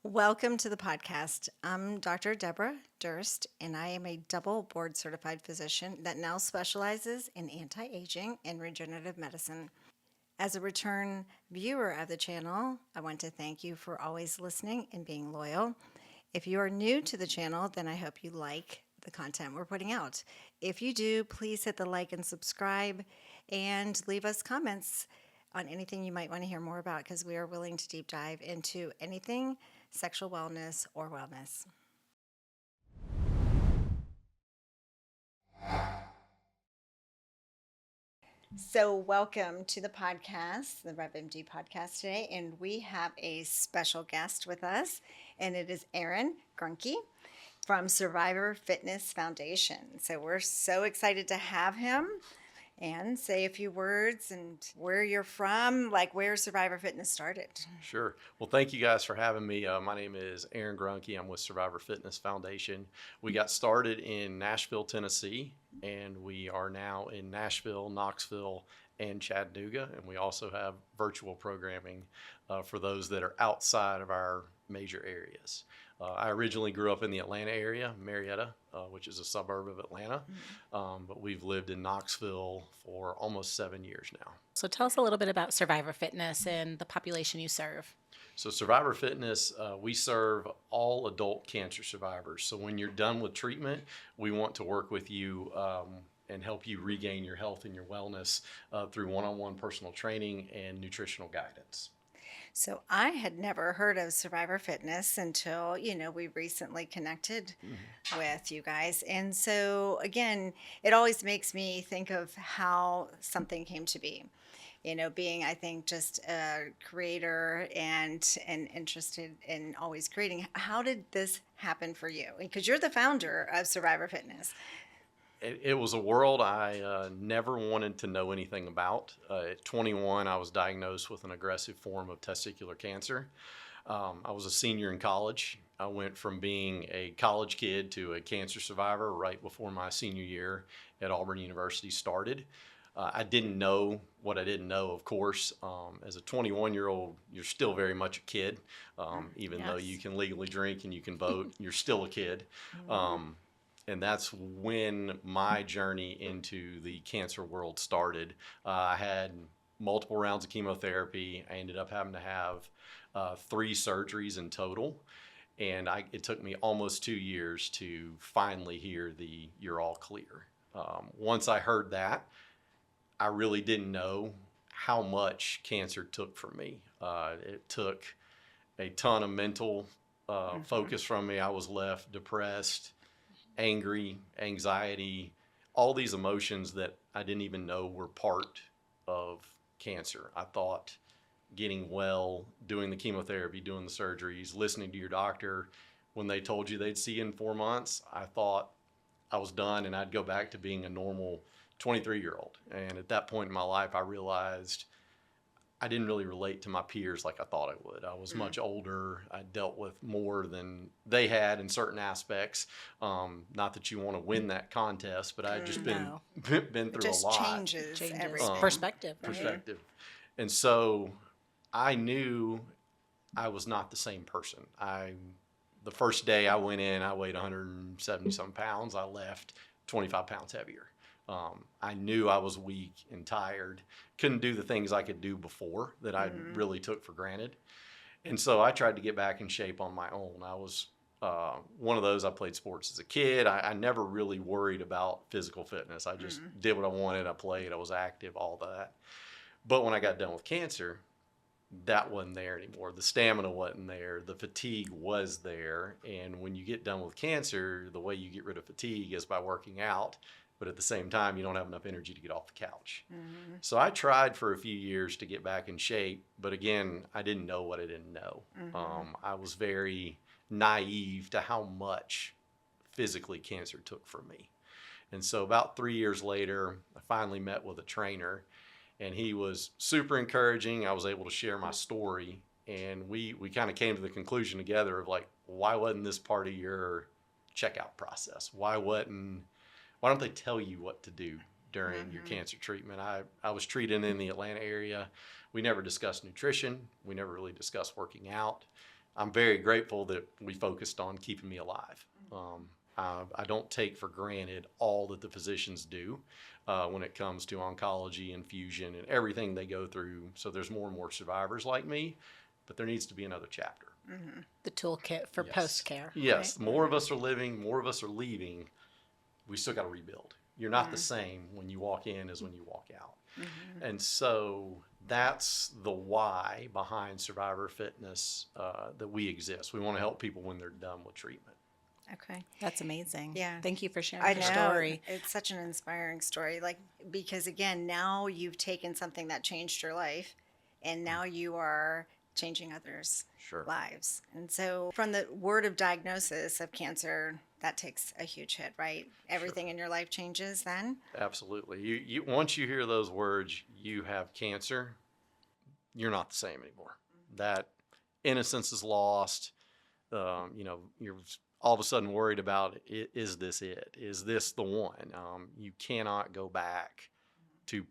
Welcome to the podcast. I'm Dr. Deborah Durst, and I am a double board certified physician that now specializes in anti aging and regenerative medicine. As a return viewer of the channel, I want to thank you for always listening and being loyal. If you are new to the channel, then I hope you like the content we're putting out. If you do, please hit the like and subscribe and leave us comments on anything you might want to hear more about because we are willing to deep dive into anything sexual wellness or wellness. So, welcome to the podcast, the RevMD podcast today, and we have a special guest with us, and it is Aaron Grunke from Survivor Fitness Foundation. So, we're so excited to have him. And say a few words and where you're from, like where Survivor Fitness started. Sure. Well, thank you guys for having me. My name is Aaron Grunke. I'm with Survivor Fitness Foundation. We got started in Nashville, Tennessee, and we are now in Nashville, Knoxville, and Chattanooga. And we also have virtual programming for those that are outside of our major areas. I originally grew up in the Atlanta area, Marietta, which is a suburb of Atlanta, but we've lived in Knoxville for almost 7 years now. So tell us a little bit about Survivor Fitness and the population you serve. So Survivor Fitness, we serve all adult cancer survivors. So when you're done with treatment, we want to work with you and help you regain your health and your wellness through one-on-one personal training and nutritional guidance. So I had never heard of Survivor Fitness until, we recently connected with you guys. And so again, it always makes me think of how something came to be. Being, I think, just a creator and interested in always creating. How did this happen for you? Because you're the founder of Survivor Fitness. It was a world I never wanted to know anything about. At 21, I was diagnosed with an aggressive form of testicular cancer. I was a senior in college. I went from being a college kid to a cancer survivor right before my senior year at Auburn University started. I didn't know what I didn't know, of course. As a 21-year-old, you're still very much a kid. Even though you can legally drink and you can vote, you're still a kid. And that's when my journey into the cancer world started. I had multiple rounds of chemotherapy. I ended up having to have 3 surgeries in total. And it took me almost 2 years to finally hear the "you're all clear." Once I heard that, I really didn't know how much cancer took from me. It took a ton of mental focus from me. I was left depressed, angry, anxiety, all these emotions that I didn't even know were part of cancer. I thought getting well, doing the chemotherapy, doing the surgeries, listening to your doctor when they told you they'd see you in 4 months, I thought I was done and I'd go back to being a normal 23-year-old. And at that point in my life, I realized I didn't really relate to my peers like I thought I would. I was much older. I dealt with more than they had in certain aspects. Not that you want to win that contest, but I'd just been through a lot. Changes everything. Perspective. Right? Perspective. And so I knew I was not the same person. The first day I went in, I weighed 170 some pounds. I left 25 pounds heavier. I knew I was weak and tired, couldn't do the things I could do before that I really took for granted. And so I tried to get back in shape on my own. I was one of those, I played sports as a kid. I never really worried about physical fitness. I just did what I wanted. I played, I was active, all that. But when I got done with cancer, that wasn't there anymore. The stamina wasn't there. The fatigue was there. And when you get done with cancer, the way you get rid of fatigue is by working out. But at the same time, you don't have enough energy to get off the couch. So I tried for a few years to get back in shape. But again, I didn't know what I didn't know. I was very naive to how much physically cancer took from me. And so about 3 years later, I finally met with a trainer. And he was super encouraging. I was able to share my story. And we kind of came to the conclusion together of like, why wasn't this part of your checkout process? Why don't they tell you what to do during your cancer treatment? I was treated in the Atlanta area. We never discussed nutrition. We never really discussed working out. I'm very grateful that we focused on keeping me alive. I don't take for granted all that the physicians do when it comes to oncology, infusion, and everything they go through. So there's more and more survivors like me, but there needs to be another chapter. The toolkit for Yes. post-care. Yes, more of us are living, more of us are leaving. We still got to rebuild. You're not the same when you walk in as when you walk out. And so that's the why behind Survivor Fitness that we exist. We want to help people when they're done with treatment. Okay. That's amazing. Yeah. Thank you for sharing I your know. story. It's such an inspiring story. Like, because again, now you've taken something that changed your life and now you are changing others' Sure. lives. And so from the word of diagnosis of cancer, that takes a huge hit, right? Everything in your life changes then. Absolutely. You once you hear those words, you have cancer, you're not the same anymore. That innocence is lost. You're all of a sudden worried about, is this it? Is this the one? You cannot go back to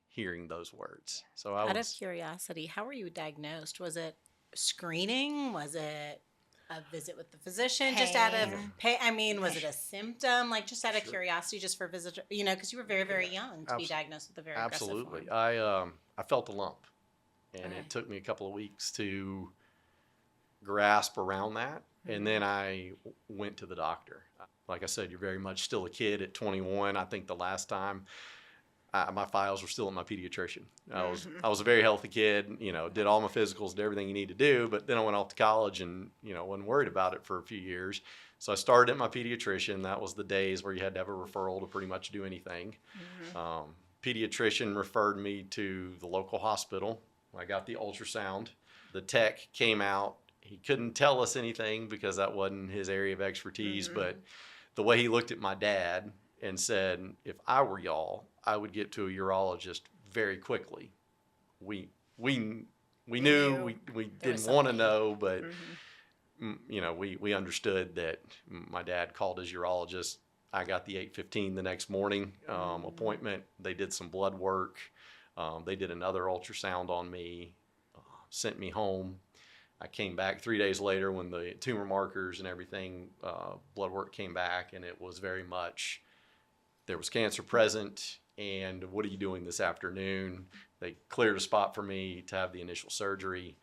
hearing those words. So Out of curiosity, how were you diagnosed? Was it screening? Was it a visit with the physician? Just out of pain? I mean, was it a symptom? Like, just out of curiosity, just for visitor, because you were very, very young to be diagnosed with a very absolutely. aggressive form. I felt a lump, and it took me a couple of weeks to grasp around that. And then I went to the doctor. Like I said, you're very much still a kid at 21. I think the last time my files were still at my pediatrician. I was a very healthy kid, did all my physicals, did everything you need to do. But then I went off to college and, wasn't worried about it for a few years. So I started at my pediatrician. That was the days where you had to have a referral to pretty much do anything. Pediatrician referred me to the local hospital. I got the ultrasound. The tech came out. He couldn't tell us anything because that wasn't his area of expertise, but the way he looked at my dad and said, if I were y'all, I would get to a urologist very quickly. We knew, we didn't want to know, but we understood that my dad called his urologist. I got the 8:15 the next morning appointment. They did some blood work. They did another ultrasound on me, sent me home. I came back 3 days later when the tumor markers and everything, blood work came back, and it was very much, there was cancer present, and what are you doing this afternoon? They cleared a spot for me to have the initial surgery.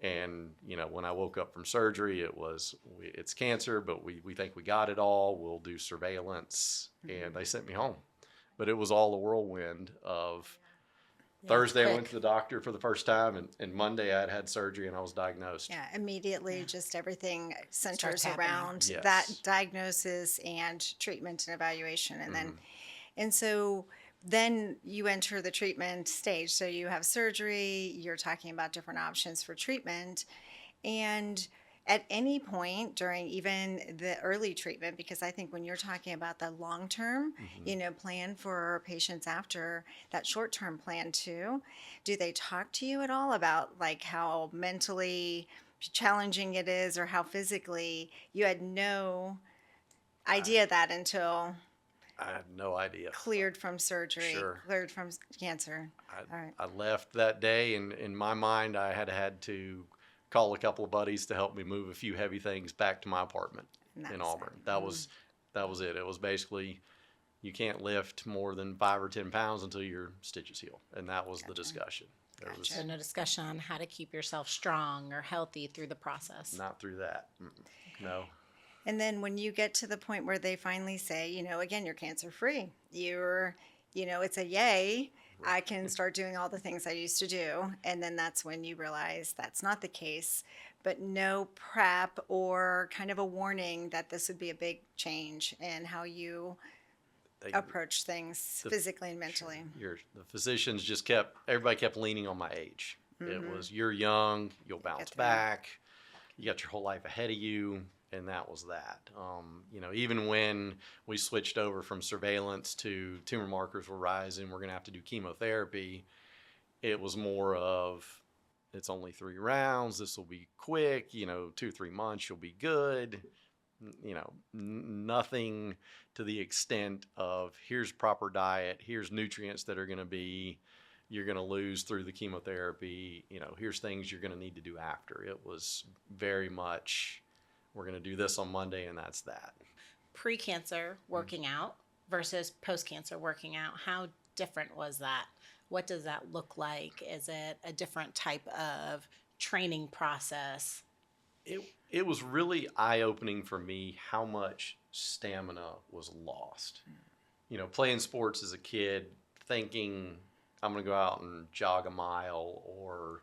And, when I woke up from surgery, it's cancer, but we think we got it all. We'll do surveillance. And they sent me home. But it was all a whirlwind of Thursday, I went to the doctor for the first time, and Monday I had surgery and I was diagnosed. Yeah, immediately just everything centers Starts happening. around Yes. that diagnosis and treatment and evaluation. And so then you enter the treatment stage. So you have surgery, you're talking about different options for treatment. And at any point during even the early treatment, because I think when you're talking about the long term, plan for patients after, that short term plan too, do they talk to you at all about like how mentally challenging it is or how physically? You had no idea of that until I had no idea. cleared from surgery, Sure. cleared from cancer. All right. I left that day, and in my mind, I had to call a couple of buddies to help me move a few heavy things back to my apartment in Auburn. That was it. It was basically, you can't lift more than 5 or 10 pounds until your stitches heal, and that was the discussion. There was So no discussion on how to keep yourself strong or healthy through the process. not through that. No. And then when you get to the point where they finally say, again, you're cancer free, it's a yay, I can start doing all the things I used to do. And then that's when you realize that's not the case, but no prep or kind of a warning that this would be a big change in how you approach things physically and mentally. The physicians everybody kept leaning on my age. It was, you're young, you'll bounce back, you got your whole life ahead of you. And that was that. Even when we switched over from surveillance to tumor markers were rising, we're going to have to do chemotherapy. It was more of, it's only 3 rounds. This will be quick. 2-3 months, you'll be good. Nothing to the extent of here's proper diet, here's nutrients that are going to be you're going to lose through the chemotherapy. Here's things you're going to need to do after. It was very much, we're going to do this on Monday and that's that. Pre-cancer working out versus post-cancer working out. How different was that? What does that look like? Is it a different type of training process? It was really eye-opening for me how much stamina was lost. Playing sports as a kid, thinking I'm going to go out and jog a mile or,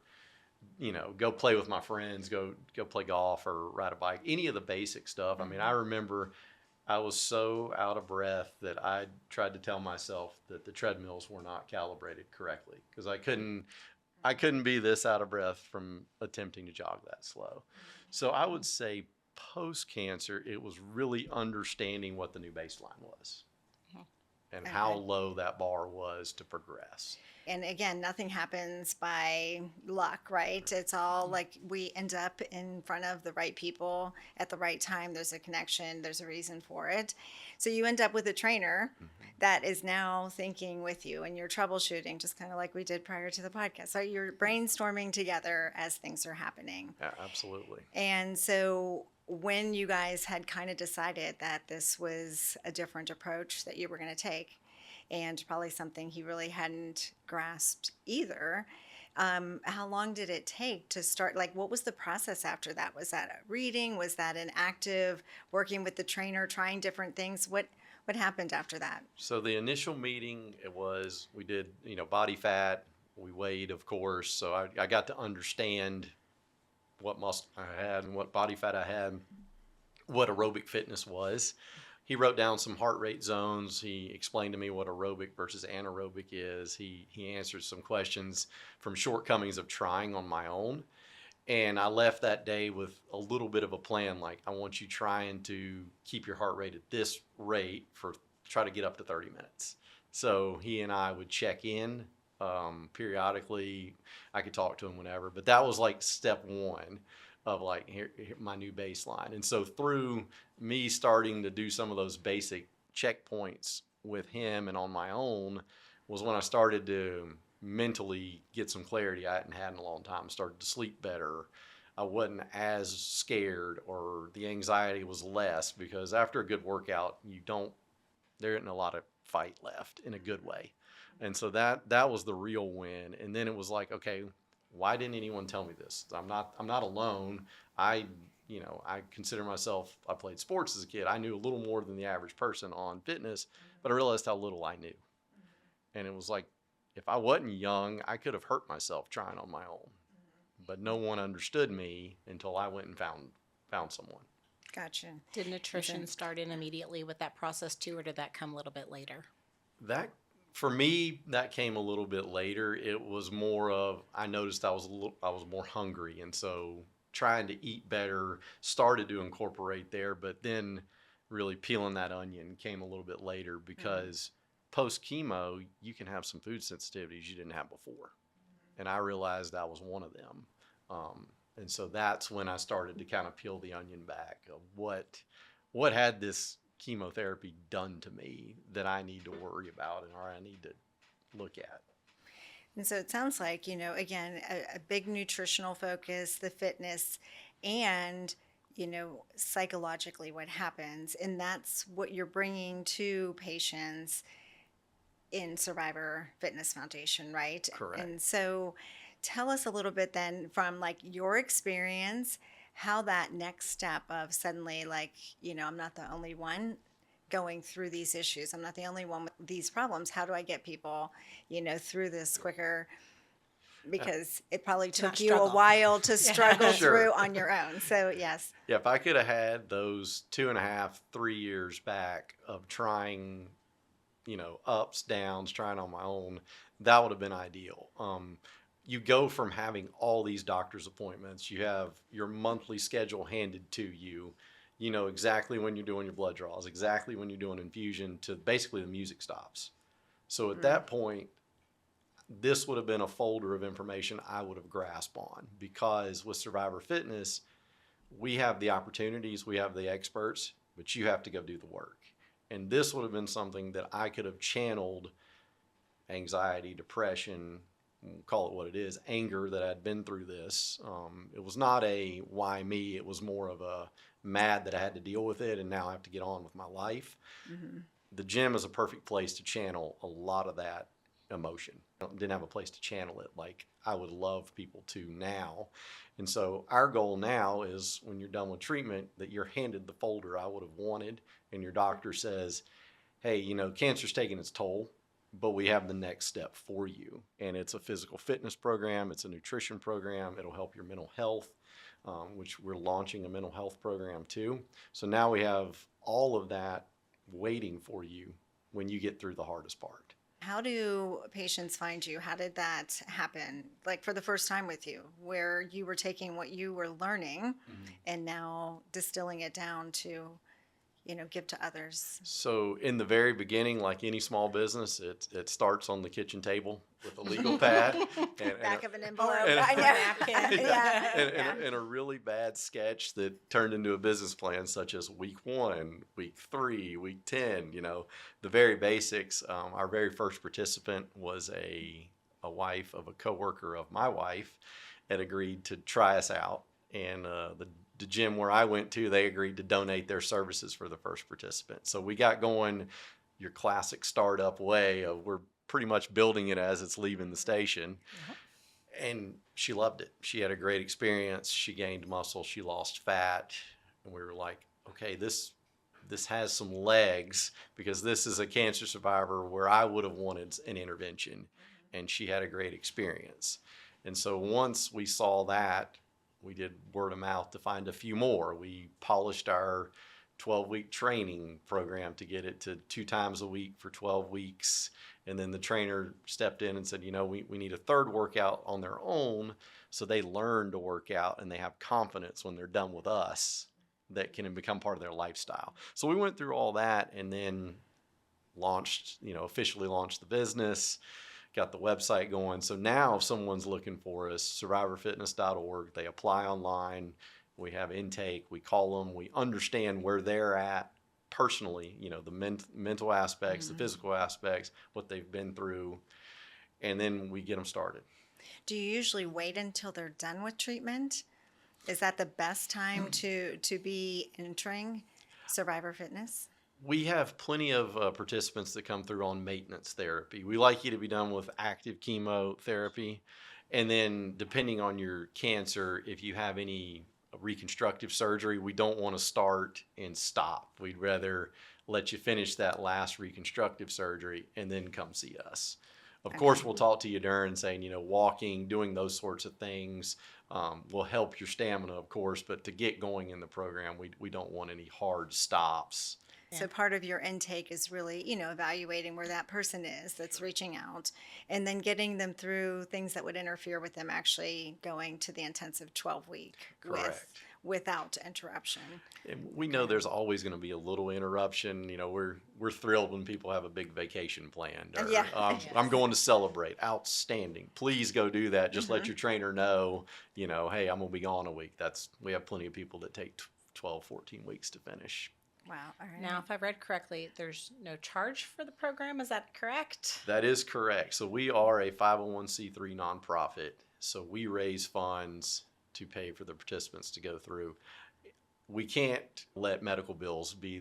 go play with my friends, go play golf or ride a bike, any of the basic stuff. I mean, I remember I was so out of breath that I tried to tell myself that the treadmills were not calibrated correctly because I couldn't be this out of breath from attempting to jog that slow. So I would say post-cancer, it was really understanding what the new baseline was and how low that bar was to progress. And again, nothing happens by luck, right? It's all like we end up in front of the right people at the right time. There's a connection, there's a reason for it. So you end up with a trainer that is now thinking with you and you're troubleshooting, just kind of like we did prior to the podcast. So you're brainstorming together as things are happening. Yeah, absolutely. And so when you guys had kind of decided that this was a different approach that you were going to take, and probably something he really hadn't grasped either, how long did it take to start? Like, what was the process after that? Was that a reading? Was that an active working with the trainer, trying different things? What happened after that? So the initial meeting, we did, body fat, we weighed, of course. So I got to understand what muscle I had and what body fat I had, what aerobic fitness was. He wrote down some heart rate zones. He explained to me what aerobic versus anaerobic is. He answered some questions from shortcomings of trying on my own. And I left that day with a little bit of a plan, like I want you trying to keep your heart rate at this rate try to get up to 30 minutes. So he and I would check in periodically. I could talk to him whenever, but that was like step one of like here my new baseline. And so through me starting to do some of those basic checkpoints with him and on my own was when I started to mentally get some clarity I hadn't had in a long time. Started to sleep better. I wasn't as scared, or the anxiety was less, because after a good workout, there isn't a lot of fight left in a good way. And so that was the real win. And then it was like, okay, why didn't anyone tell me this? I'm not alone. I consider myself, I played sports as a kid. I knew a little more than the average person on fitness, but I realized how little I knew. And it was like, if I wasn't young, I could have hurt myself trying on my own. But no one understood me until I went and found someone. Gotcha. Did nutrition start in immediately with that process too, or did that come a little bit later? For me, that came a little bit later. It was more of, I noticed I was more hungry, and so trying to eat better started to incorporate there, but then really peeling that onion came a little bit later, because post chemo, you can have some food sensitivities you didn't have before. And I realized I was one of them. And so that's when I started to kind of peel the onion back of what had this chemotherapy done to me that I need to worry about or I need to look at. And so it sounds like, again, a big nutritional focus, the fitness, and, psychologically what happens. And that's what you're bringing to patients in Survivor Fitness Foundation, right? Correct. And so tell us a little bit then from like your experience, how that next step of suddenly like, I'm not the only one going through these issues. I'm not the only one with these problems. How do I get people, through this quicker? Because it probably took you a while to struggle through on your own. So yes. Yeah, if I could have had those 2.5, 3 years back of trying, ups, downs, trying on my own, that would have been ideal. You go from having all these doctor's appointments, you have your monthly schedule handed to you, you know exactly when you're doing your blood draws, exactly when you're doing infusion, to basically the music stops. So at that point, this would have been a folder of information I would have grasped on, because with Survivor Fitness, we have the opportunities, we have the experts, but you have to go do the work. And this would have been something that I could have channeled anxiety, depression, we'll call it what it is, anger that I'd been through this. It was not a why me, it was more of a mad that I had to deal with it and now I have to get on with my life. The gym is a perfect place to channel a lot of that emotion. I didn't have a place to channel it like I would love people to now. And so our goal now is when you're done with treatment that you're handed the folder I would have wanted and your doctor says, hey, you know, cancer's taking its toll, but we have the next step for you. And it's a physical fitness program, it's a nutrition program, it'll help your mental health, which we're launching a mental health program too. So now we have all of that waiting for you when you get through the hardest part. How do patients find you? How did that happen? Like for the first time with you, where you were taking what you were learning and now distilling it down to, you know, give to others. So in the very beginning, like any small business, it starts on the kitchen table with a legal pad and Back of an envelope. and- I know. napkin. Yeah. and a really bad sketch that turned into a business plan, such as week 1, week 3, week 10. You know, the very basics. Our very first participant was a wife of a coworker of my wife, had agreed to try us out, and the gym where I went to, they agreed to donate their services for the first participant. So we got going your classic startup way of we're pretty much building it as it's leaving the station. And she loved it. She had a great experience. She gained muscle. She lost fat. And we were like, okay, this has some legs because this is a cancer survivor where I would have wanted an intervention. And she had a great experience. And so once we saw that, we did word of mouth to find a few more. We polished our 12-week training program to get it to 2 times a week for 12 weeks. And then the trainer stepped in and said, you know, we need a third workout on their own so they learn to work out and they have confidence when they're done with us that can become part of their lifestyle. So we went through all that and then launched, you know, officially launched the business, got the website going. So now if someone's looking for us, survivorfitness.org, they apply online, we have intake, we call them, we understand where they're at personally, you know, the mental aspects, the physical aspects, what they've been through, and then we get them started. Do you usually wait until they're done with treatment? Is that the best time to be entering Survivor Fitness? We have plenty of participants that come through on maintenance therapy. We like you to be done with active chemotherapy. And then depending on your cancer, if you have any reconstructive surgery, we don't want to start and stop. We'd rather let you finish that last reconstructive surgery and then come see us. Of course, we'll talk to you during saying, you know, walking, doing those sorts of things will help your stamina, of course, but to get going in the program, we don't want any hard stops. So part of your intake is really, you know, evaluating where that person is that's reaching out and then getting them through things that would interfere with them actually going to the intensive 12-week without interruption. And we know there's always going to be a little interruption. You know, we're thrilled when people have a big vacation planned. Or, Yeah. I'm going to celebrate. Outstanding. Please go do that. Just let your trainer know, you know, hey, I'm going to be gone a week. We have plenty of people that take 12, 14 weeks to finish. Wow. All right. Now, if I read correctly, there's no charge for the program. Is that correct? That is correct. So we are a 501c3 nonprofit. So we raise funds to pay for the participants to go through. We can't let medical bills be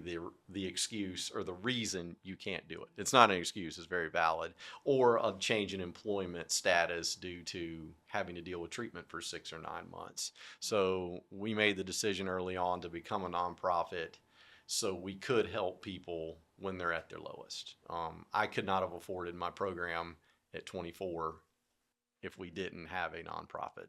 the excuse or the reason you can't do it. It's not an excuse, it's very valid. Or a change in employment status due to having to deal with treatment for 6 or 9 months. So we made the decision early on to become a nonprofit so we could help people when they're at their lowest. I could not have afforded my program at 24 if we didn't have a nonprofit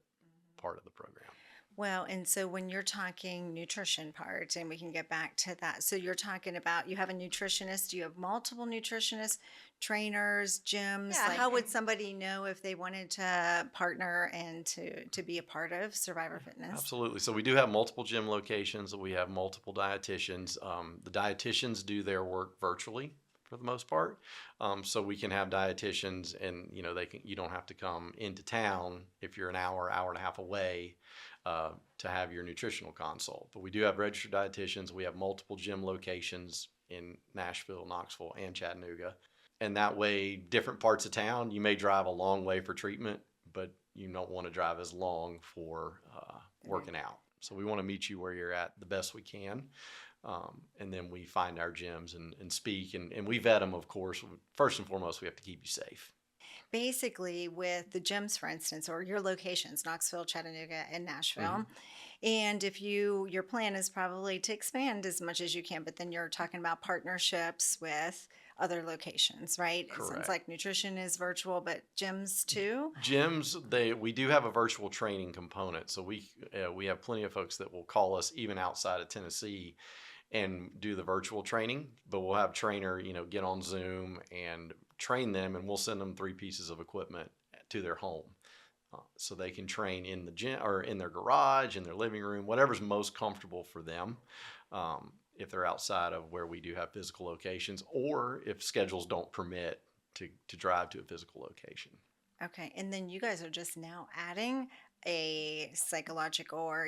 part of the program. Well, and so when you're talking nutrition part, and we can get back to that, so you're talking about you have a nutritionist, do you have multiple nutritionists, trainers, gyms? Yeah, Like, how would somebody know if they wanted to partner and to be a part of Survivor Fitness? Absolutely. So we do have multiple gym locations. We have multiple dietitians. The dietitians do their work virtually for the most part. So we can have dietitians, and you know you don't have to come into town if you're an hour and a half away to have your nutritional consult. But we do have registered dietitians. We have multiple gym locations in Nashville, Knoxville, and Chattanooga. And that way, different parts of town, you may drive a long way for treatment, but you don't want to drive as long for working out. So we want to meet you where you're at the best we can. And then we find our gyms and speak, and we vet them, of course. First and foremost, we have to keep you safe. Basically, with the gyms, for instance, or your locations, Knoxville, Chattanooga, and Nashville. Mhm. And if your plan is probably to expand as much as you can, but then you're talking about partnerships with other locations, right? It sounds Correct. like nutrition is virtual, but gyms too. Gyms, we do have a virtual training component, so we have plenty of folks that will call us even outside of Tennessee and do the virtual training, but we'll have trainer, get on Zoom and train them, and we'll send them 3 pieces of equipment to their home. So they can train in the gym or in their garage, in their living room, whatever's most comfortable for them. If they're outside of where we do have physical locations, or if schedules don't permit to drive to a physical location. Okay. And then you guys are just now adding a psychological or,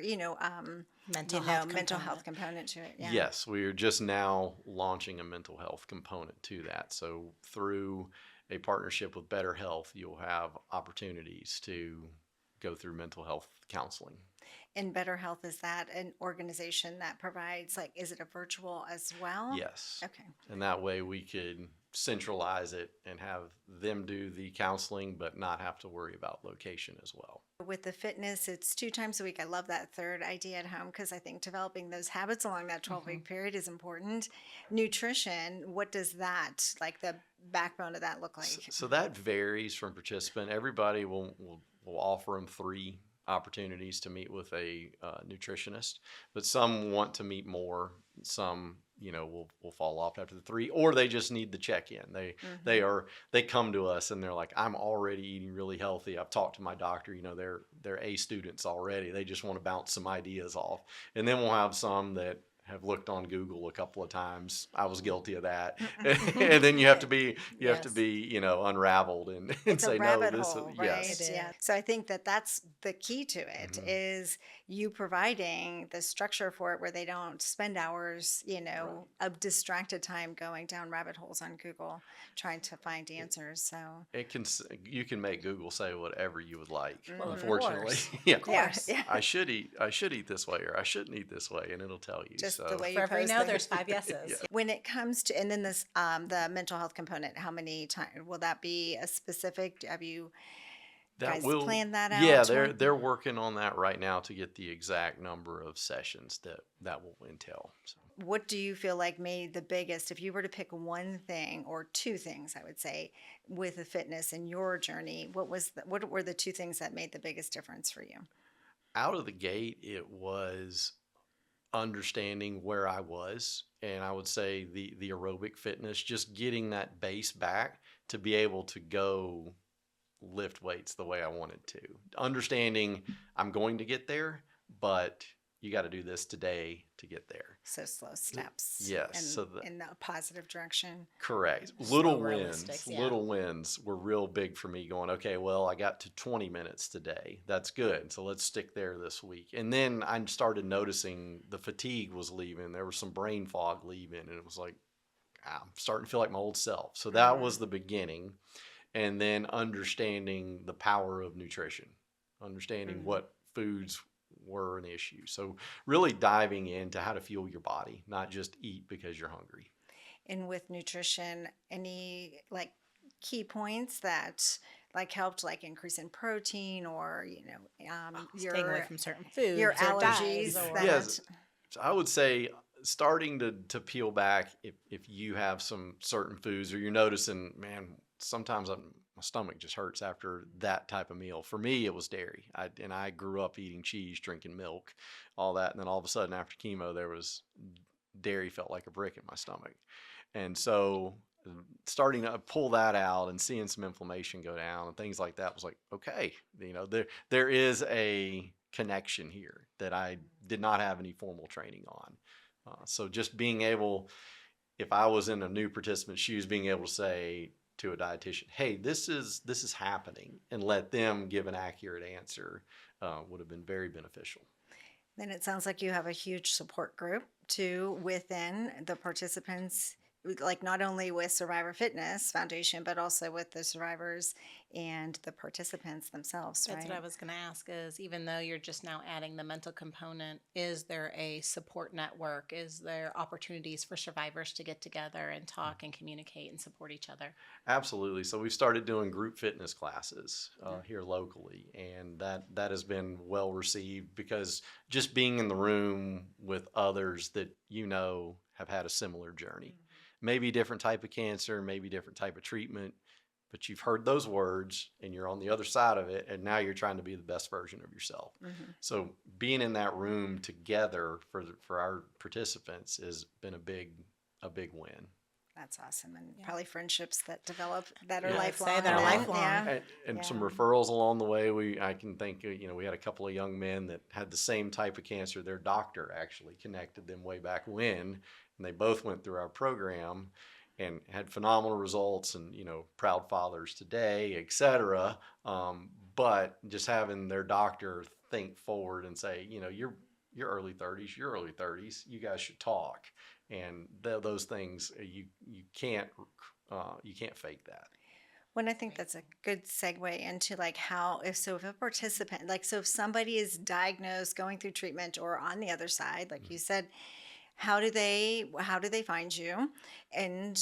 mental health component to it. Yeah. Yes, we are just now launching a mental health component to that. So through a partnership with Better Health, you'll have opportunities to go through mental health counseling. And Better Health, is that an organization that provides, is it a virtual as well? Yes. Okay. And that way we could centralize it and have them do the counseling, but not have to worry about location as well. With the fitness, it's 2 times a week. I love that third idea at home because I think developing those habits along that 12-week period is important. Nutrition, what does that, the backbone of that look like? So that varies from participant. Everybody will offer them 3 opportunities to meet with a nutritionist, but some want to meet more. Some will fall off after the 3, or they just need the check-in. They come to us and they're like, I'm already eating really healthy. I've talked to my doctor. They're A students already. They just want to bounce some ideas off. And then we'll have some that have looked on Google a couple of times. I was guilty of that. And then you have to be unraveled and It's say a rabbit no. hole, right? Yes. It Yeah. is. So I think that's the key to it is you providing the structure for it where they don't spend hours, of distracted time going down rabbit holes on Google trying to find answers. So You can make Google say whatever you would like. Well, of Unfortunately, course. yeah. Of course. Yeah. I should eat this way, or I shouldn't eat this way, and it'll tell you. Just so the way you For every pose no, things. there's 5 yeses. Yeah. When it comes to, and then this, the mental health component, how many times, will that be a specific, have you guys planned that out? Yeah, they're working on that right now to get the exact number of sessions that will entail. So. What do you feel like made the biggest, if you were to pick one thing or 2 things, I would say, with the fitness in your journey, what were the 2 things that made the biggest difference for you? Out of the gate, it was understanding where I was, and I would say the aerobic fitness, just getting that base back to be able to go lift weights the way I wanted to. Understanding I'm going to get there, but you got to do this today to get there. So slow steps. Yes, In the positive direction. Correct. Slow, Little realistic, wins. yeah. Little wins were real big for me going, okay, well, I got to 20 minutes today. That's good. So let's stick there this week. And then I started noticing the fatigue was leaving. There was some brain fog leaving. And it was like, I'm starting to feel like my old self. So that was the beginning. And then understanding the power of nutrition, understanding what foods were an issue. So really diving into how to fuel your body, not just eat because you're hungry. And with nutrition, any key points that helped increase in protein or Staying away from certain foods, your or allergies dyes, or that- Yes, so I would say starting to peel back if you have some certain foods or you're noticing, man, sometimes my stomach just hurts after that type of meal. For me, it was dairy. I grew up eating cheese, drinking milk, all that. And then all of a sudden after chemo, dairy felt like a brick in my stomach. And so starting to pull that out and seeing some inflammation go down and things like that was like, okay, there is a connection here that I did not have any formal training on. So just being able, if I was in a new participant's shoes, being able to say to a dietitian, hey, this is happening, and let them give an accurate answer would have been very beneficial. Then it sounds like you have a huge support group too within the participants like not only with Survivor Fitness Foundation, but also with the survivors and the participants themselves, That's right? what I was going to ask is even though you're just now adding the mental component, is there a support network? Is there opportunities for survivors to get together and talk and communicate and support each other? Absolutely. So we've started doing group fitness classes here locally, and that has been well received because just being in the room with others that have had a similar journey, maybe different type of cancer, maybe different type of treatment, but you've heard those words and you're on the other side of it, and now you're trying to be the best version of yourself. So being in that room together for our participants has been a big win. That's awesome. And probably friendships that develop that are Yeah. I'd say lifelong. that are then. lifelong. Yeah. And some Yeah. referrals along the way. I can think, we had a couple of young men that had the same type of cancer. Their doctor actually connected them way back when, and they both went through our program and had phenomenal results, and proud fathers today, etc. But just having their doctor think forward and say, you're early 30s, you guys should talk, and those things you can't fake that. Well, I think that's a good segue into like how if a participant if somebody is diagnosed going through treatment or on the other side, like you said, how do they find you and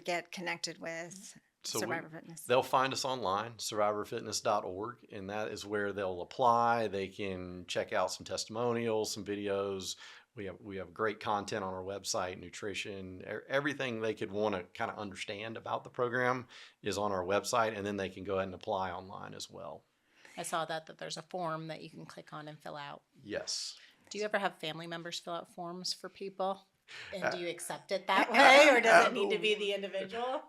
get connected with So Survivor Fitness? they'll find us online, survivorfitness.org, and that is where they'll apply. They can check out some testimonials, some videos. We have great content on our website, nutrition, everything they could want to kind of understand about the program is on our website, and then they can go ahead and apply online as well. I saw that there's a form that you can click on and fill out. Yes. Do you ever have family members fill out forms for people? And do you accept it that way, or does it need to be the individual?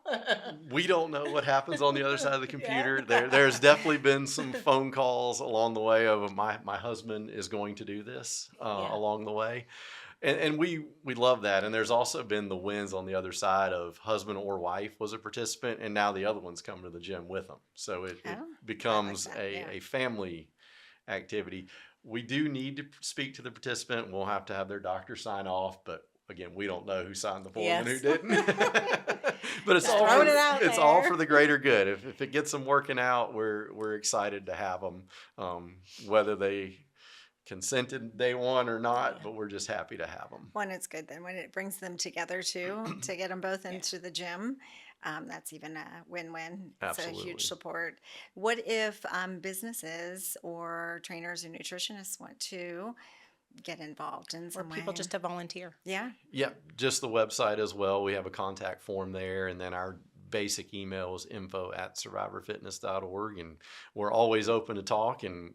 We don't know what happens on the other side of the computer. There's definitely been some phone calls along the way of my husband is going to do this along the way. And we love that. And there's also been the wins on the other side of husband or wife was a participant, and now the other one's come to the gym with them. So it becomes a family activity. We do need to speak to the participant. We'll have to have their doctor sign off, but again, we don't know who signed the form and who didn't. But it's all for the greater good. If it gets them working out, we're excited to have them, whether they consented day one or not, but we're just happy to have them. One, it's good then when it brings them together too to get them both into the gym. That's even a win-win. Absolutely. It's a huge support. What if businesses or trainers or nutritionists want to get involved in some Or way? people just to volunteer? Yeah. Yep, just the website as well. We have a contact form there, and then our basic email is info@survivorfitness.org, and we're always open to talk, and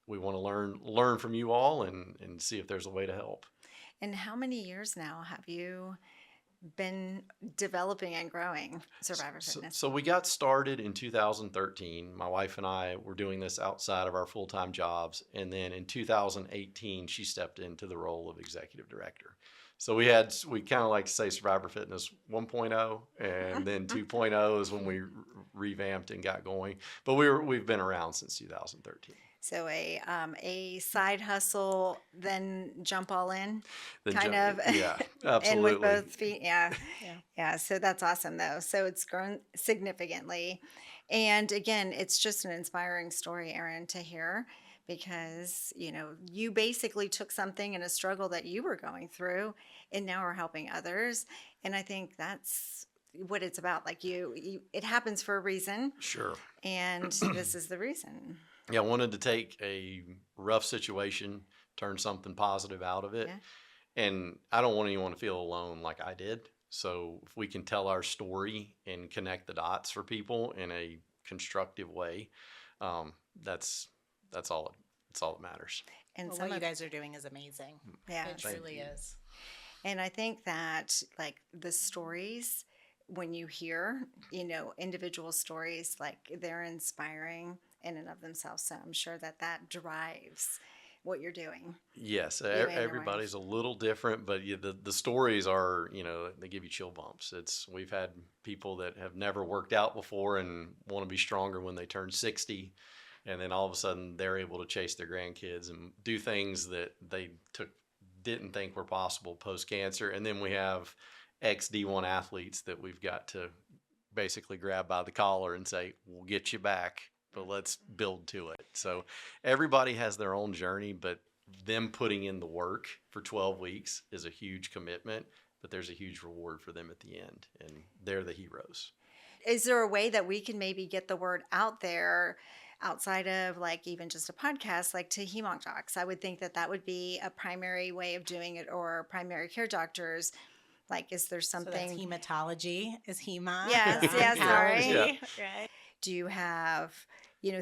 we want to learn from you all and see if there's a way to help. And how many years now have you been developing and growing Survivor Fitness? So we got started in 2013. My wife and I were doing this outside of our full-time jobs. And then in 2018, she stepped into the role of executive director. So we kind of like to say Survivor Fitness 1.0, and then 2.0 is when we revamped and got going. But we've been around since 2013. So a side hustle, then jump all in, Yeah, absolutely. and with both feet, yeah. So that's awesome though. So it's grown significantly, and again, it's just an inspiring story, Erin, to hear, because you basically took something in a struggle that you were going through, and now are helping others, and I think that's what it's about. Like it happens for a reason. Sure. And this is the reason. Yeah, I wanted to take a rough situation, turn something positive out of it. Yeah. And I don't want anyone to feel alone like I did. So if we can tell our story and connect the dots for people in a constructive way, that's all that matters. And What you guys are doing is amazing. Yeah. It truly is. And I think that like the stories, when you hear, individual stories, like they're inspiring in and of themselves. So I'm sure that drives what you're doing. Yes, You and your everybody's a little different, but the stories are, they give you chill bumps. We've had people that have never worked out before and want to be stronger when they turn 60, and then all of a sudden they're able to chase their grandkids and do things that they didn't think were possible post-cancer. And then we have ex-D1 athletes that we've got to basically grab by the collar and say, we'll get you back, but let's build to it. So everybody has their own journey, but them putting in the work for 12 weeks is a huge commitment, but there's a huge reward for them at the end, and they're the heroes. Is there a way that we can maybe get the word out there outside of like even just a podcast, like to hemonc docs? I would think that that would be a primary way of doing it, or primary care doctors. Like, is there So that's something? hematology is hema. Yes, is yes, sorry. oncology, right? Do you have,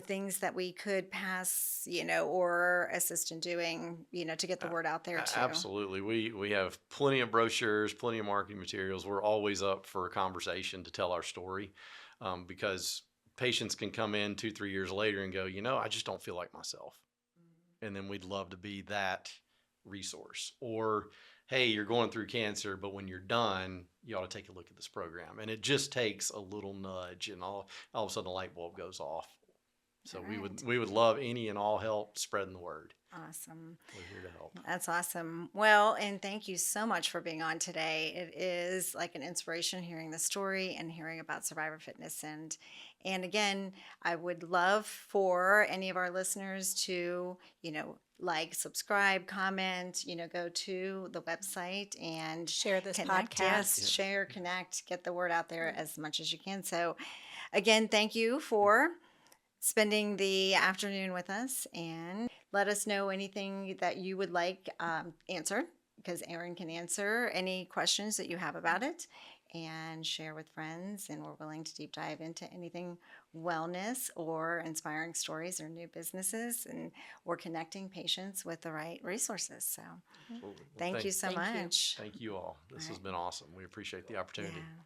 things that we could pass, or assist in doing, to get the word out there too? Absolutely. We have plenty of brochures, plenty of marketing materials. We're always up for a conversation to tell our story, because patients can come in 2-3 years later and go, I just don't feel like myself. And then we'd love to be that resource. Or, hey, you're going through cancer, but when you're done, you ought to take a look at this program. And it just takes a little nudge, and all of a sudden the light bulb goes off. So All we would love any and all help spreading the word. Awesome. We're here to help. That's awesome. Well, and thank you so much for being on today. It is like an inspiration hearing the story and hearing about Survivor Fitness. And again, I would love for any of our listeners to, like, subscribe, comment, go to the website and Share this connect. podcast. Yes, share, connect, get the word out there as much as you can. So again, thank you for spending the afternoon with us, and let us know anything that you would like answered, because Erin can answer any questions that you have about it and share with friends. And we're willing to deep dive into anything wellness or inspiring stories or new businesses, and or connecting patients with the right resources. So Well, thank you so Thank you. much. Thank you all. This has been awesome. We appreciate the opportunity. Yeah.